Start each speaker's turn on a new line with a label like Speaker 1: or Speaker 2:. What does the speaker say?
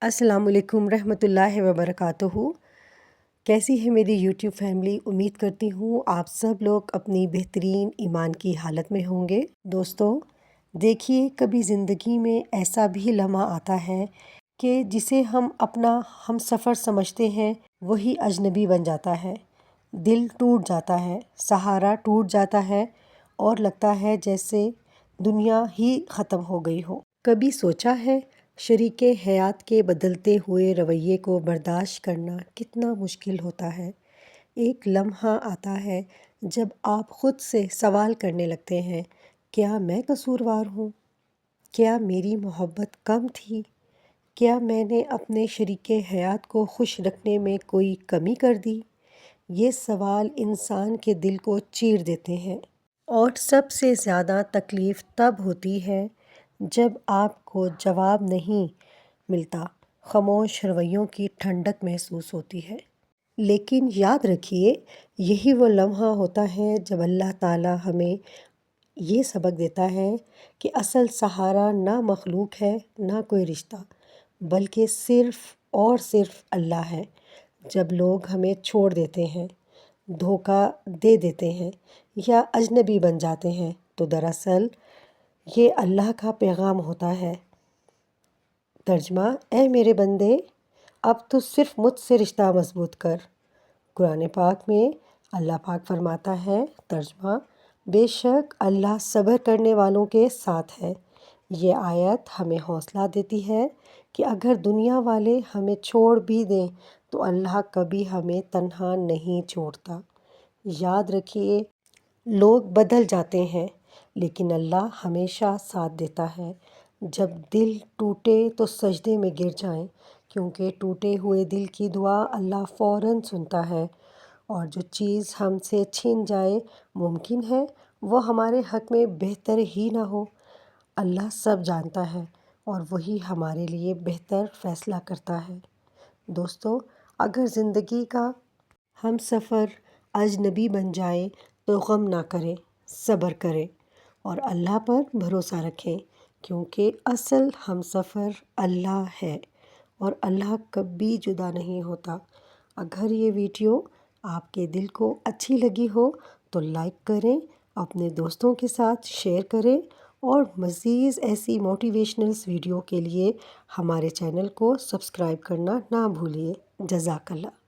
Speaker 1: السلام علیکم رحمۃ اللہ وبرکاتہ۔ کیسی ہے میری یوٹیوب فیملی؟ امید کرتی ہوں آپ سب لوگ اپنی بہترین ایمان کی حالت میں ہوں گے۔ دوستو دیکھیے، کبھی زندگی میں ایسا بھی لمحہ آتا ہے کہ جسے ہم اپنا ہم سفر سمجھتے ہیں وہی اجنبی بن جاتا ہے۔ دل ٹوٹ جاتا ہے، سہارا ٹوٹ جاتا ہے اور لگتا ہے جیسے دنیا ہی ختم ہو گئی ہو۔ کبھی سوچا ہے شریک حیات کے بدلتے ہوئے رویے کو برداشت کرنا کتنا مشکل ہوتا ہے؟ ایک لمحہ آتا ہے جب آپ خود سے سوال کرنے لگتے ہیں، کیا میں قصوروار ہوں؟ کیا میری محبت کم تھی؟ کیا میں نے اپنے شریک حیات کو خوش رکھنے میں کوئی کمی کر دی؟ یہ سوال انسان کے دل کو چیر دیتے ہیں، اور سب سے زیادہ تکلیف تب ہوتی ہے جب آپ کو جواب نہیں ملتا، خاموش رویوں کی ٹھنڈک محسوس ہوتی ہے۔ لیکن یاد رکھیے، یہی وہ لمحہ ہوتا ہے جب اللہ تعالیٰ ہمیں یہ سبق دیتا ہے کہ اصل سہارا نہ مخلوق ہے، نہ کوئی رشتہ، بلکہ صرف اور صرف اللہ ہے۔ جب لوگ ہمیں چھوڑ دیتے ہیں، دھوکہ دے دیتے ہیں یا اجنبی بن جاتے ہیں تو دراصل یہ اللہ کا پیغام ہوتا ہے۔ ترجمہ: اے میرے بندے، اب تو صرف مجھ سے رشتہ مضبوط کر۔ قرآن پاک میں اللہ پاک فرماتا ہے، ترجمہ: بے شک اللہ صبر کرنے والوں کے ساتھ ہے۔ یہ آیت ہمیں حوصلہ دیتی ہے کہ اگر دنیا والے ہمیں چھوڑ بھی دیں تو اللہ کبھی ہمیں تنہا نہیں چھوڑتا۔ یاد رکھیے، لوگ بدل جاتے ہیں لیکن اللہ ہمیشہ ساتھ دیتا ہے۔ جب دل ٹوٹے تو سجدے میں گر جائیں، کیونکہ ٹوٹے ہوئے دل کی دعا اللہ فوراً سنتا ہے، اور جو چیز ہم سے چھن جائے ممکن ہے وہ ہمارے حق میں بہتر ہی نہ ہو۔ اللہ سب جانتا ہے اور وہی ہمارے لیے بہتر فیصلہ کرتا ہے۔ دوستو، اگر زندگی کا ہم سفر اجنبی بن جائے تو غم نہ کریں، صبر کریں اور اللہ پر بھروسہ رکھیں، کیونکہ اصل ہم سفر اللہ ہے اور اللہ کبھی جدا نہیں ہوتا۔ اگر یہ ویڈیو آپ کے دل کو اچھی لگی ہو تو لائک کریں، اپنے دوستوں کے ساتھ شیئر کریں، اور مزید ایسی موٹیویشنل ویڈیو کے لیے ہمارے چینل کو سبسکرائب کرنا نہ بھولیے۔ جزاک اللہ۔